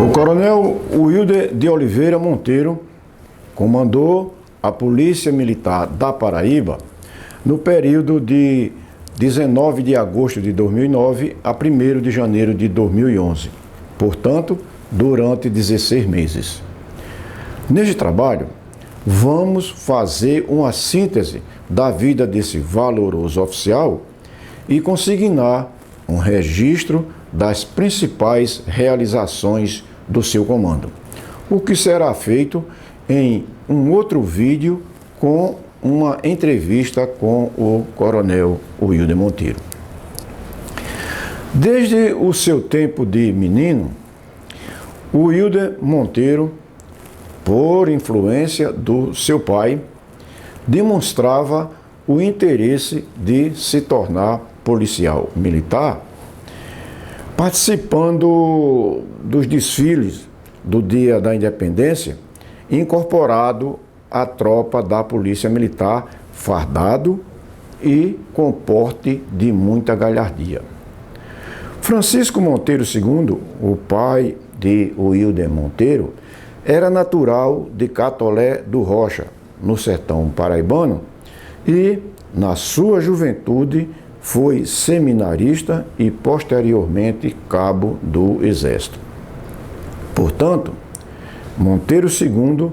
O coronel Wilder de Oliveira Monteiro comandou a Polícia Militar da Paraíba no período de 19 de agosto de 2009 a 1º de janeiro de 2011, portanto, durante 16 meses. Neste trabalho, vamos fazer uma síntese da vida desse valoroso oficial e consignar um registro das principais realizações do seu comando, o que será feito em um outro vídeo com uma entrevista com o coronel Wilder Monteiro. Desde o seu tempo de menino, o Wilder Monteiro, por influência do seu pai, demonstrava o interesse de se tornar policial militar, participando dos desfiles do Dia da Independência, incorporado à tropa da Polícia Militar, fardado e com porte de muita galhardia. Francisco Monteiro II, o pai de Wilder Monteiro, era natural de Catolé do Rocha, no sertão paraibano, e, na sua juventude, foi seminarista e, posteriormente, cabo do Exército. Portanto, Monteiro II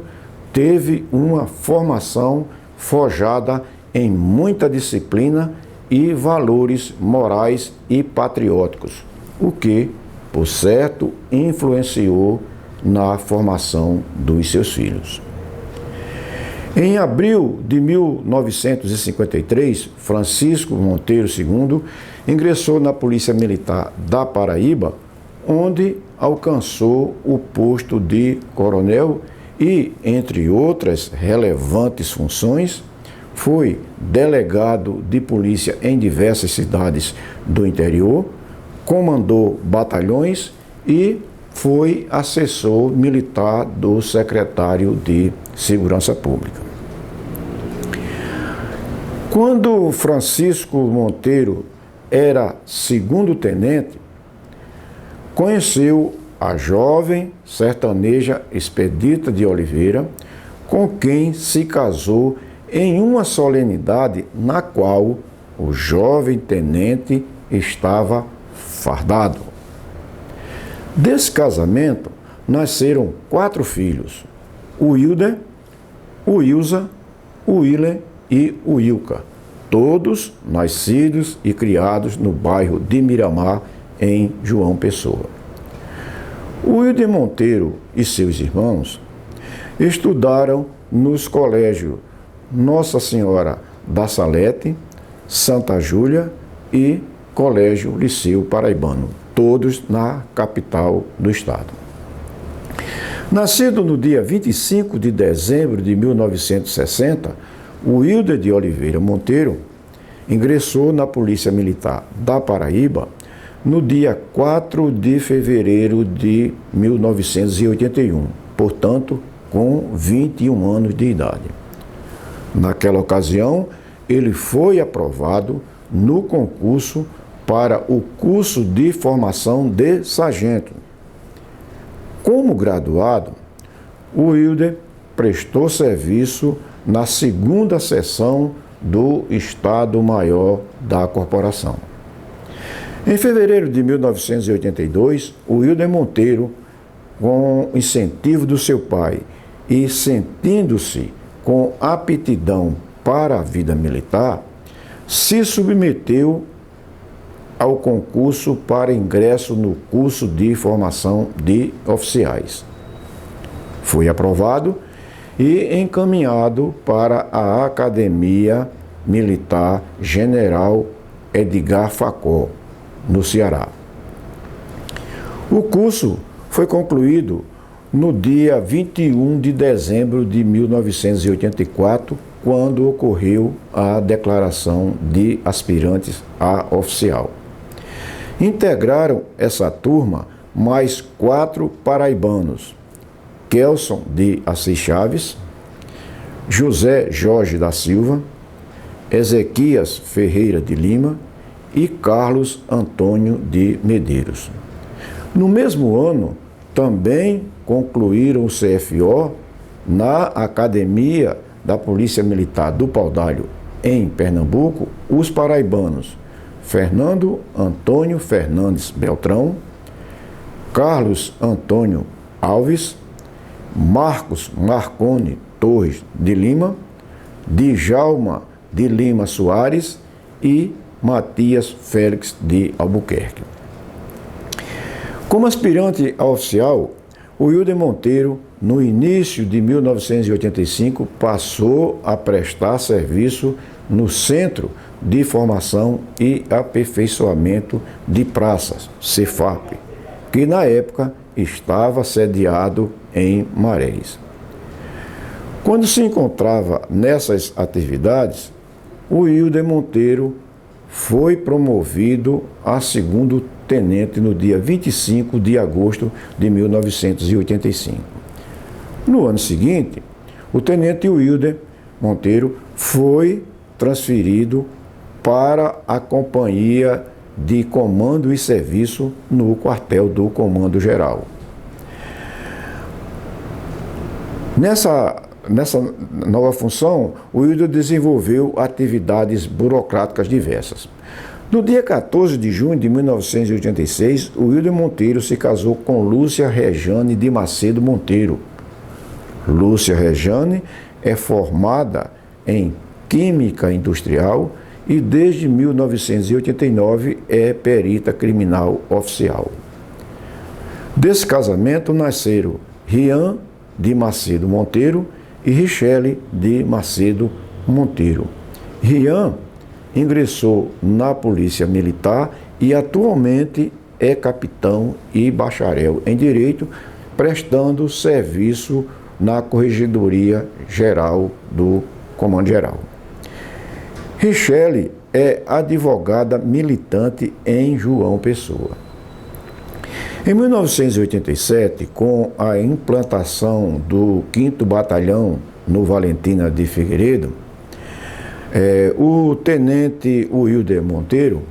teve uma formação forjada em muita disciplina e valores morais e patrióticos, o que, por certo, influenciou na formação dos seus filhos. Em abril de 1953, Francisco Monteiro II ingressou na Polícia Militar da Paraíba, onde alcançou o posto de coronel e, entre outras relevantes funções, foi delegado de polícia em diversas cidades do interior, comandou batalhões e foi assessor militar do secretário de Segurança Pública. Quando Francisco Monteiro era segundo-tenente, conheceu a jovem sertaneja Expedita de Oliveira, com quem se casou em uma solenidade na qual o jovem tenente estava fardado. Desse casamento nasceram 4 filhos: o Wilder, o Wilza, o Willer e o Wilca, todos nascidos e criados no bairro de Miramar, em João Pessoa. O Wilder Monteiro e seus irmãos estudaram nos colégios Nossa Senhora da Salete, Santa Júlia e Colégio Liceu Paraibano, todos na capital do estado. Nascido no dia 25 de dezembro de 1960, o Wilder de Oliveira Monteiro ingressou na Polícia Militar da Paraíba no dia 4 de fevereiro de 1981, portanto, com 21 anos de idade. Naquela ocasião, ele foi aprovado no concurso para o curso de formação de sargento. Como graduado, o Wilder prestou serviço na 2ª seção do Estado-Maior da Corporação. Em fevereiro de 1982, o Wilder Monteiro, com incentivo do seu pai e sentindo-se com aptidão para a vida militar, se submeteu ao concurso para ingresso no curso de formação de oficiais. Foi aprovado e encaminhado para a Academia Militar General Edgar Facó, no Ceará. O curso foi concluído no dia 21 de dezembro de 1984, quando ocorreu a declaração de aspirantes a oficial. Integraram essa turma mais 4 paraibanos: Kelson de Assis Chaves, José Jorge da Silva, Ezequias Ferreira de Lima e Carlos Antônio de Medeiros. No mesmo ano também concluíram o CFO na Academia da Polícia Militar do Paudalho, em Pernambuco, os paraibanos Fernando Antônio Fernandes Beltrão, Carlos Antônio Alves, Marcos Marconi Torres de Lima, Djalma de Lima Soares e Matias Félix de Albuquerque. Como aspirante a oficial, o Wilder Monteiro, no início de 1985, passou a prestar serviço no Centro de Formação e Aperfeiçoamento de Praças, CEFAP, que na época estava sediado em Marés. Quando se encontrava nessas atividades, o Wilder Monteiro foi promovido a segundo tenente no dia 25 de agosto de 1985. No ano seguinte, o tenente Wilder Monteiro foi transferido para a Companhia de Comando e Serviço no quartel do Comando Geral. Nessa nova função, o Wilder desenvolveu atividades burocráticas diversas. No dia 14 de junho de 1986, o Wilder Monteiro se casou com Lúcia Rejane de Macedo Monteiro. Lúcia Rejane é formada em Química Industrial e desde 1989 é perita criminal oficial. Desse casamento nasceram Rian de Macedo Monteiro e Richelle de Macedo Monteiro. Rian ingressou na Polícia Militar e atualmente é capitão e bacharel em Direito, prestando serviço na Corregedoria Geral do Comando Geral. Richelle é advogada militante em João Pessoa. Em 1987, com a implantação do 5º Batalhão no Valentina de Figueiredo, o tenente Wilder Monteiro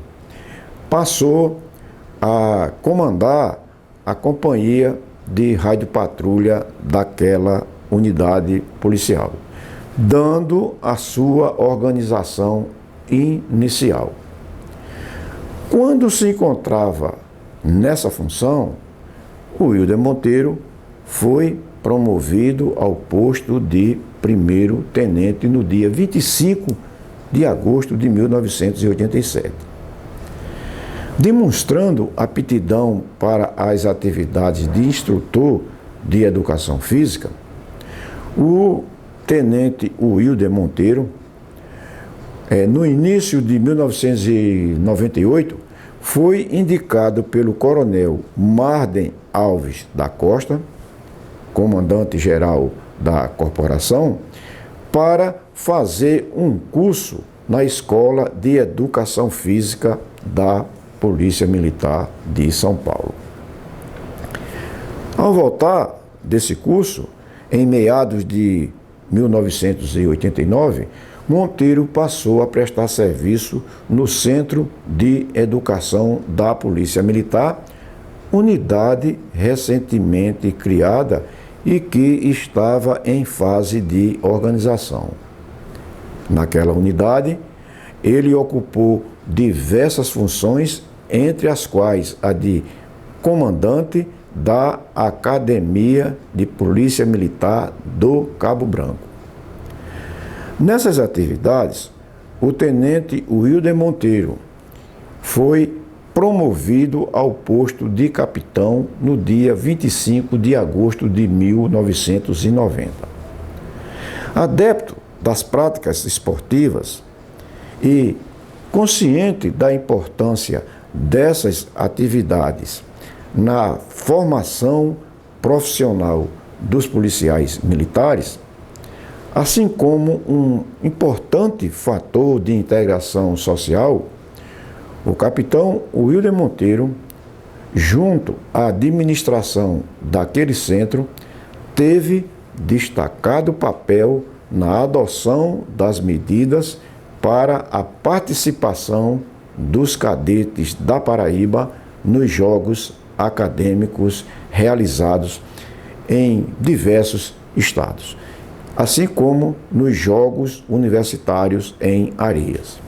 passou a comandar a companhia de radiopatrulha daquela unidade policial, dando a sua organização inicial. Quando se encontrava nessa função, o Wilder Monteiro foi promovido ao posto de primeiro tenente no dia 25 de agosto de 1987. Demonstrando aptidão para as atividades de instrutor de educação física, o tenente Wilder Monteiro, no início de 1998, foi indicado pelo coronel Marden Alves da Costa, comandante-geral da corporação, para fazer um curso na Escola de Educação Física da Polícia Militar de São Paulo. Ao voltar desse curso, em meados de 1989, Monteiro passou a prestar serviço no Centro de Educação da Polícia Militar, unidade recentemente criada e que estava em fase de organização. Naquela unidade, ele ocupou diversas funções, entre as quais a de comandante da Academia de Polícia Militar do Cabo Branco. Nessas atividades, o tenente Wilder Monteiro foi promovido ao posto de capitão no dia 25 de agosto de 1990. Adepto das práticas esportivas e consciente da importância dessas atividades na formação profissional dos policiais militares, assim como um importante fator de integração social, o capitão Wilder Monteiro, junto à administração daquele centro, teve destacado papel na adoção das medidas para a participação dos cadetes da Paraíba nos Jogos acadêmicos realizados em diversos estados, assim como nos Jogos Universitários em Areias.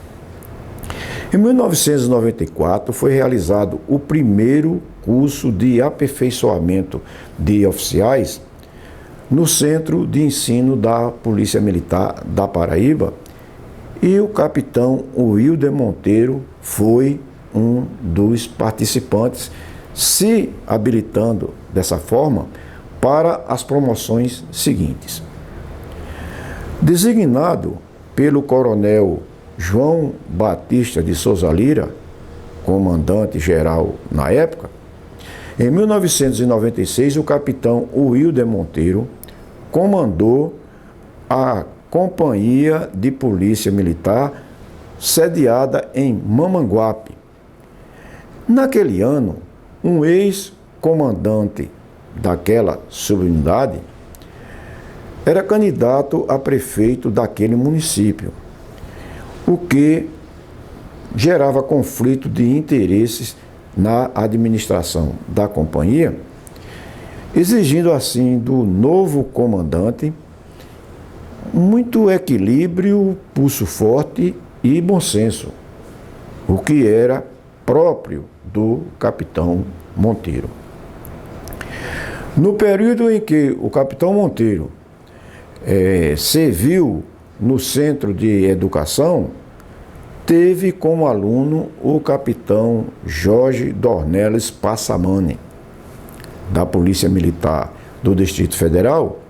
Em 1994 foi realizado o primeiro curso de aperfeiçoamento de oficiais no Centro de Ensino da Polícia Militar da Paraíba, e o capitão Wilder Monteiro foi um dos participantes, se habilitando dessa forma para as promoções seguintes. Designado pelo coronel João Batista de Souza Lira, comandante-geral na época, em 1996 o capitão Wilder Monteiro comandou a Companhia de Polícia Militar sediada em Mamanguape. Naquele ano, um ex-comandante daquela subunidade era candidato a prefeito daquele município, o que gerava conflito de interesses na administração da companhia, exigindo assim do novo comandante muito equilíbrio, pulso forte e bom senso, o que era próprio do capitão Monteiro. No período em que o capitão Monteiro serviu no Centro de Educação, teve como aluno o capitão Jorge Dornelles Passamani, da Polícia Militar do Distrito Federal,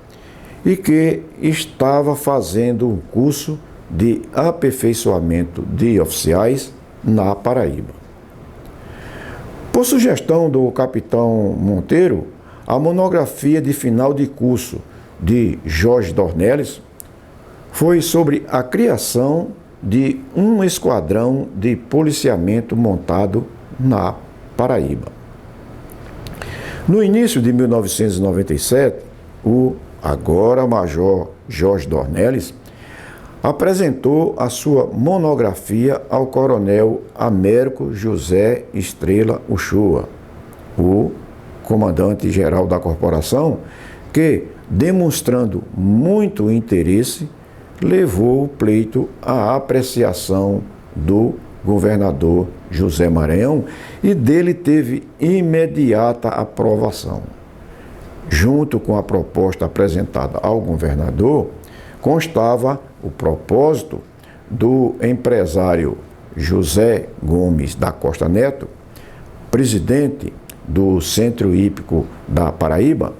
e que estava fazendo um curso de aperfeiçoamento de oficiais na Paraíba. Por sugestão do capitão Monteiro, a monografia de final de curso de Jorge Dornelles foi sobre a criação de um esquadrão de policiamento montado na Paraíba. No início de 1997, o agora Major Jorge Dornelles apresentou a sua monografia ao coronel Américo José Estrela Uchoa, o comandante-geral da corporação, que, demonstrando muito interesse, levou o pleito à apreciação do governador José Maranhão e dele teve imediata aprovação. Junto com a proposta apresentada ao governador, constava o propósito do empresário José Gomes da Costa Neto, presidente do Centro Hípico da Paraíba,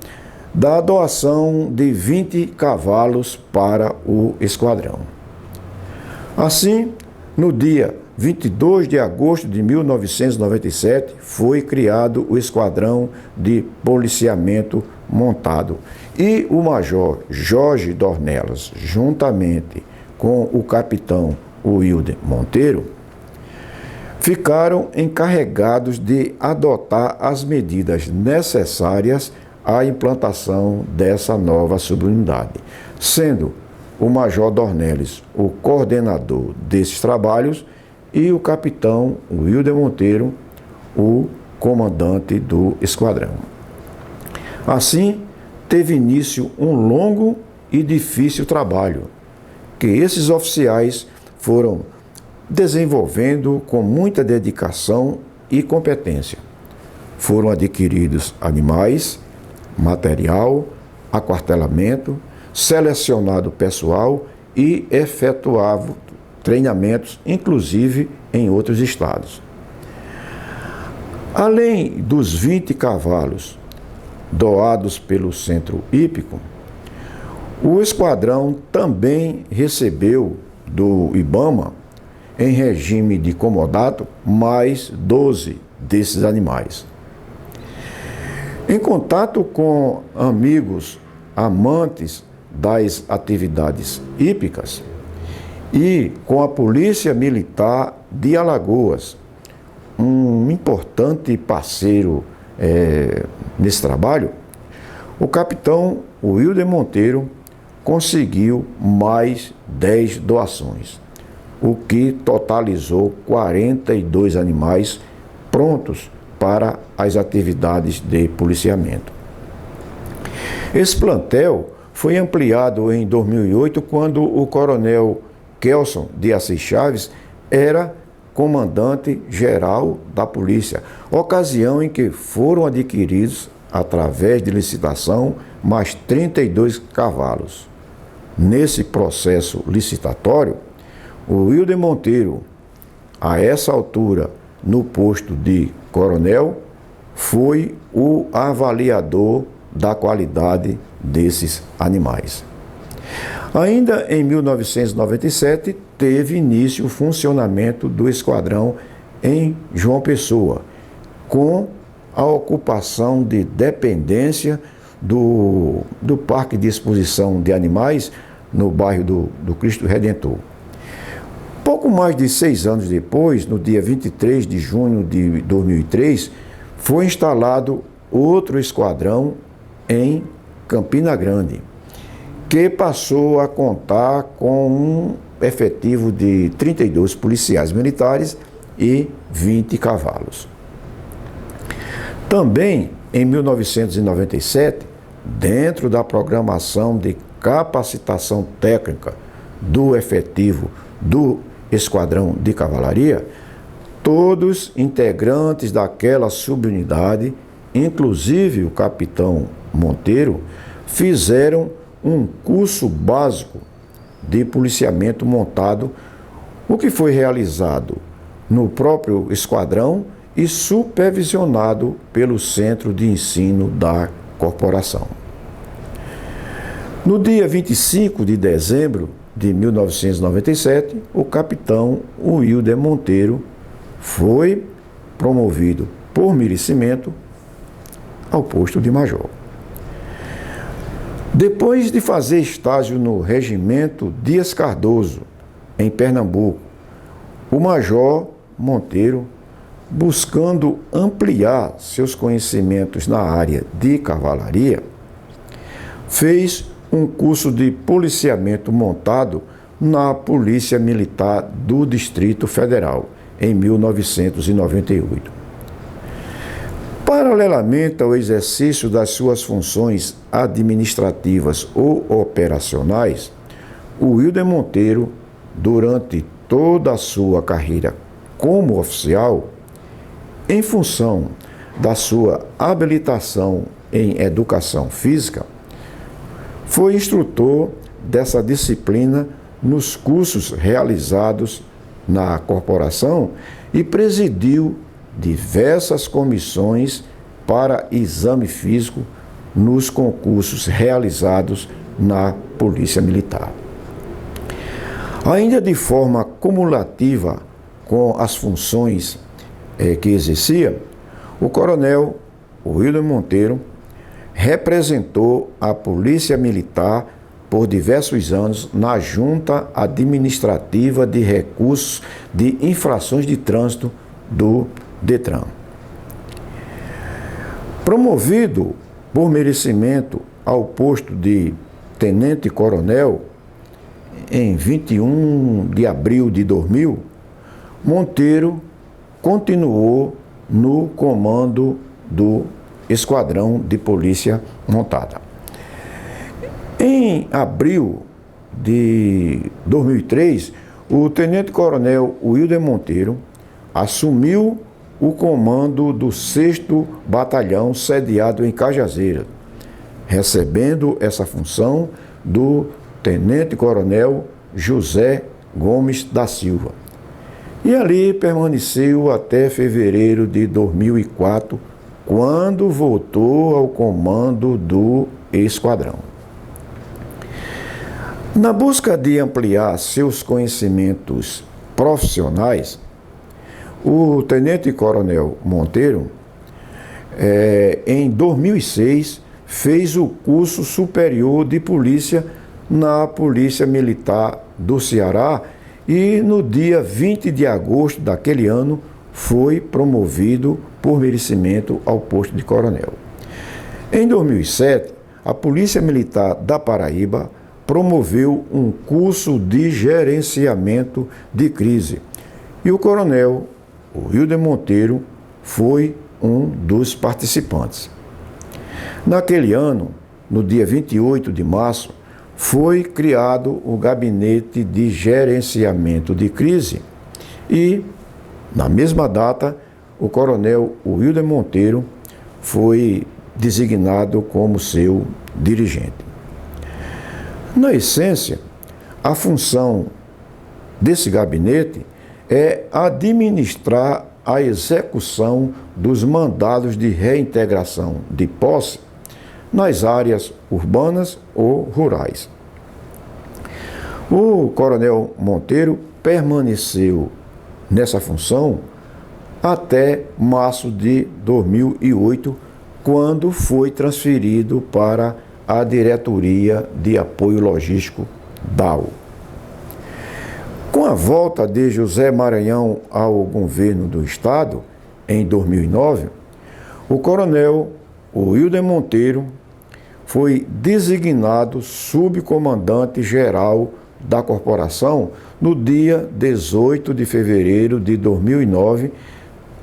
da doação de 20 cavalos para o esquadrão. Assim, no dia 22 de agosto de 1997, foi criado o Esquadrão de Policiamento Montado e o Major Jorge Dornelles, juntamente com o capitão Wilder Monteiro, ficaram encarregados de adotar as medidas necessárias à implantação dessa nova subunidade, sendo o Major Dornelles o coordenador desses trabalhos e o capitão Wilder Monteiro o comandante do esquadrão. Assim, teve início um longo e difícil trabalho, que esses oficiais foram desenvolvendo com muita dedicação e competência. Foram adquiridos animais, material, aquartelamento, selecionado pessoal e efetuado treinamentos, inclusive em outros estados. Além dos 20 cavalos doados pelo Centro Hípico, o esquadrão também recebeu do IBAMA, em regime de comodato, mais 12 desses animais. Em contato com amigos amantes das atividades hípicas e com a Polícia Militar de Alagoas, um importante parceiro nesse trabalho, o capitão Wilder Monteiro conseguiu mais 10 doações, o que totalizou 42 animais prontos para as atividades de policiamento. Esse plantel foi ampliado em 2008, quando o coronel Kelson de Assis Chaves era comandante-geral da polícia, ocasião em que foram adquiridos, através de licitação, mais 32 cavalos. Nesse processo licitatório, o Wilder Monteiro, a essa altura no posto de coronel, foi o avaliador da qualidade desses animais. Ainda em 1997, teve início o funcionamento do esquadrão em João Pessoa, com a ocupação de dependência do Parque de Exposição de Animais, no bairro do Cristo Redentor. Pouco mais de 6 anos depois, no dia 23 de junho de 2003, foi instalado outro esquadrão em Campina Grande, que passou a contar com um efetivo de 32 policiais militares e 20 cavalos. Também, em 1997, dentro da programação de capacitação técnica do efetivo do Esquadrão de Cavalaria, todos integrantes daquela subunidade, inclusive o capitão Monteiro, fizeram um curso básico de policiamento montado, o que foi realizado no próprio esquadrão e supervisionado pelo Centro de Ensino da Corporação. No dia 25 de dezembro de 1997, o capitão Wilder Monteiro foi promovido por merecimento ao posto de major. Depois de fazer estágio no Regimento Dias Cardoso, em Pernambuco, o major Monteiro, buscando ampliar seus conhecimentos na área de cavalaria, fez um curso de policiamento montado na Polícia Militar do Distrito Federal, em 1998. Paralelamente ao exercício das suas funções administrativas ou operacionais, o Wilder Monteiro, durante toda a sua carreira como oficial, em função da sua habilitação em educação física, foi instrutor dessa disciplina nos cursos realizados na corporação e presidiu diversas comissões para exame físico nos concursos realizados na Polícia Militar. Ainda de forma cumulativa com as funções que exercia, o coronel Wilder Monteiro representou a Polícia Militar por diversos anos na Junta Administrativa de Recursos de Infrações de Trânsito do DETRAN. Promovido por merecimento ao posto de tenente-coronel em 21 de abril de 2000, Monteiro continuou no comando do Esquadrão de Polícia Montada. Em abril de 2003, o tenente-coronel Wilder Monteiro assumiu o comando do 6º Batalhão sediado em Cajazeiras, recebendo essa função do tenente-coronel José Gomes da Silva. E ali permaneceu até fevereiro de 2004, quando voltou ao comando do esquadrão. Na busca de ampliar seus conhecimentos profissionais, o tenente-coronel Monteiro, em 2006, fez o curso superior de polícia na Polícia Militar do Ceará e no dia 20 de agosto daquele ano foi promovido por merecimento ao posto de coronel. Em 2007, a Polícia Militar da Paraíba promoveu um curso de gerenciamento de crise e o coronel Wilder Monteiro foi um dos participantes. Naquele ano, no dia 28 de março, foi criado o Gabinete de Gerenciamento de Crise e, na mesma data, o coronel Wilder Monteiro foi designado como seu dirigente. Na essência, a função desse gabinete é administrar a execução dos mandados de reintegração de posse nas áreas urbanas ou rurais. O coronel Monteiro permaneceu nessa função até março de 2008, quando foi transferido para a Diretoria de Apoio Logístico DAO. Com a volta de José Maranhão ao governo do Estado, em 2009, o coronel Wilder Monteiro foi designado subcomandante-geral da corporação no dia 18 de fevereiro de 2009,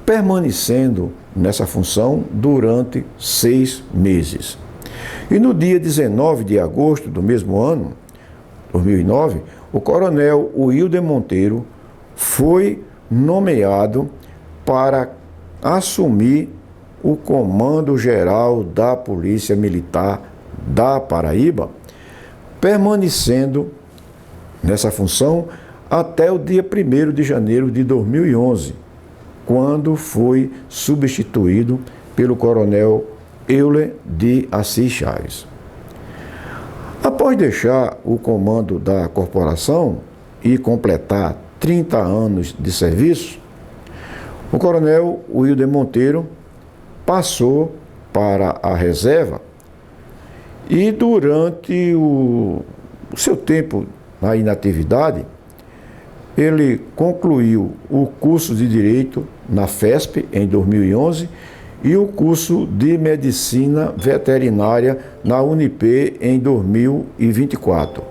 permanecendo nessa função durante 6 meses. E no dia 19 de agosto do mesmo ano, 2009, o coronel Wilder Monteiro foi nomeado para assumir o Comando Geral da Polícia Militar da Paraíba, permanecendo nessa função até o dia 1º de janeiro de 2011, quando foi substituído pelo coronel Euler de Assis Chaves. Após deixar o comando da corporação e completar 30 anos de serviço, o coronel Wilder Monteiro passou para a reserva e, durante o seu tempo na inatividade, ele concluiu o curso de Direito na FESP em 2011 e o curso de Medicina Veterinária na Unip em 2024.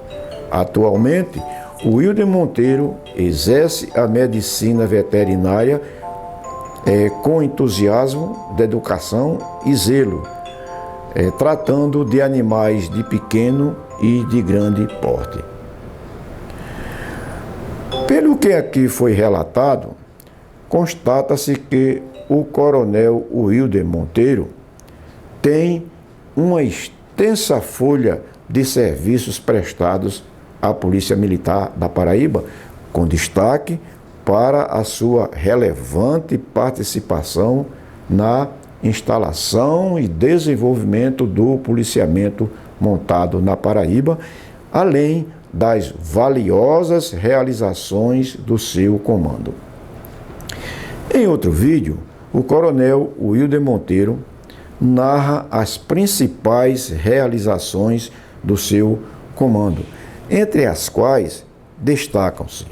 Atualmente, o Wilder Monteiro exerce a medicina veterinária com entusiasmo, dedicação e zelo, tratando de animais de pequeno e de grande porte. Pelo que aqui foi relatado, constata-se que o coronel Wilder Monteiro tem uma extensa folha de serviços prestados à Polícia Militar da Paraíba, com destaque para a sua relevante participação na instalação e desenvolvimento do policiamento montado na Paraíba, além das valiosas realizações do seu comando. Em outro vídeo, o coronel Wilder Monteiro narra as principais realizações do seu comando, entre as quais destacam-se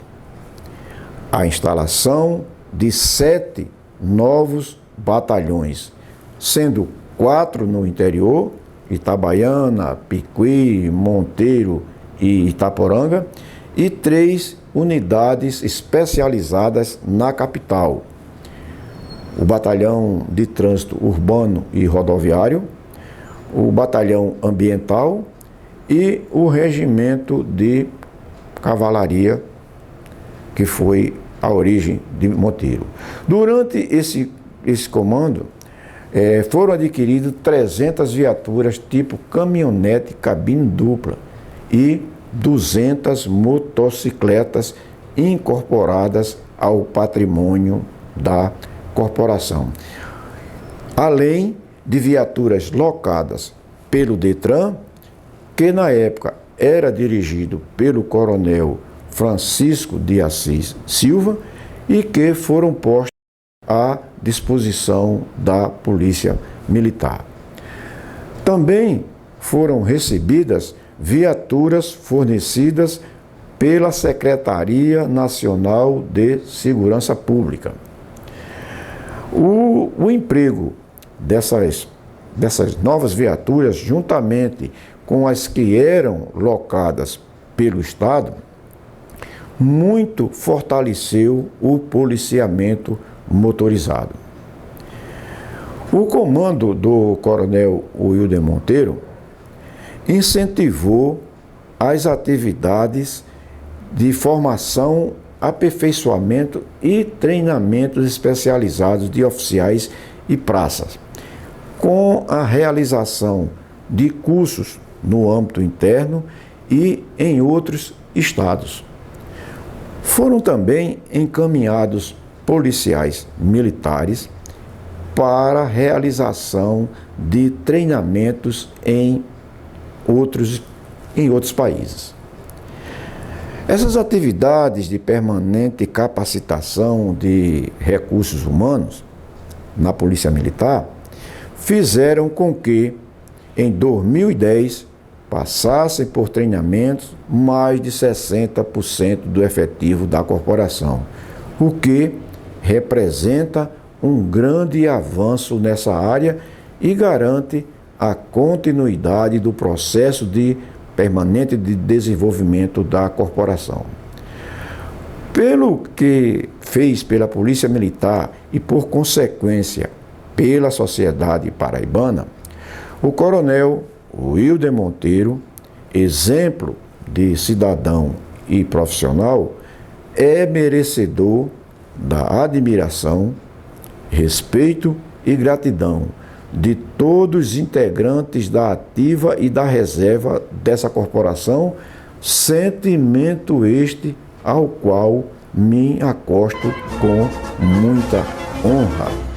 a instalação de 7 novos batalhões, sendo 4 no interior, Itabaiana, Picuí, Monteiro e Itaporanga, e 3 unidades especializadas na capital: o Batalhão de Trânsito Urbano e Rodoviário, o Batalhão Ambiental e o Regimento de Cavalaria, que foi a origem de Monteiro. Durante esse comando, foram adquiridas 300 viaturas tipo caminhonete cabine dupla e 200 motocicletas incorporadas ao patrimônio da corporação, além de viaturas locadas pelo Detran, que na época era dirigido pelo coronel Francisco de Assis Silva e que foram postas à disposição da Polícia Militar. Também foram recebidas viaturas fornecidas pela Secretaria Nacional de Segurança Pública. O emprego dessas novas viaturas, juntamente com as que eram locadas pelo Estado, muito fortaleceu o policiamento motorizado. O comando do coronel Wilder Monteiro incentivou as atividades de formação, aperfeiçoamento e treinamentos especializados de oficiais e praças, com a realização de cursos no âmbito interno e em outros estados. Foram também encaminhados policiais militares para a realização de treinamentos em outros países. Essas atividades de permanente capacitação de recursos humanos na Polícia Militar fizeram com que, em 2010, passassem por treinamentos mais de 60% do efetivo da corporação, o que representa um grande avanço nessa área e garante a continuidade do processo permanente de desenvolvimento da corporação. Pelo que fez pela Polícia Militar e, por consequência, pela sociedade paraibana, o coronel Wilder Monteiro, exemplo de cidadão e profissional, é merecedor da admiração, respeito e gratidão de todos os integrantes da ativa e da reserva dessa corporação, sentimento este ao qual me acosto com muita honra.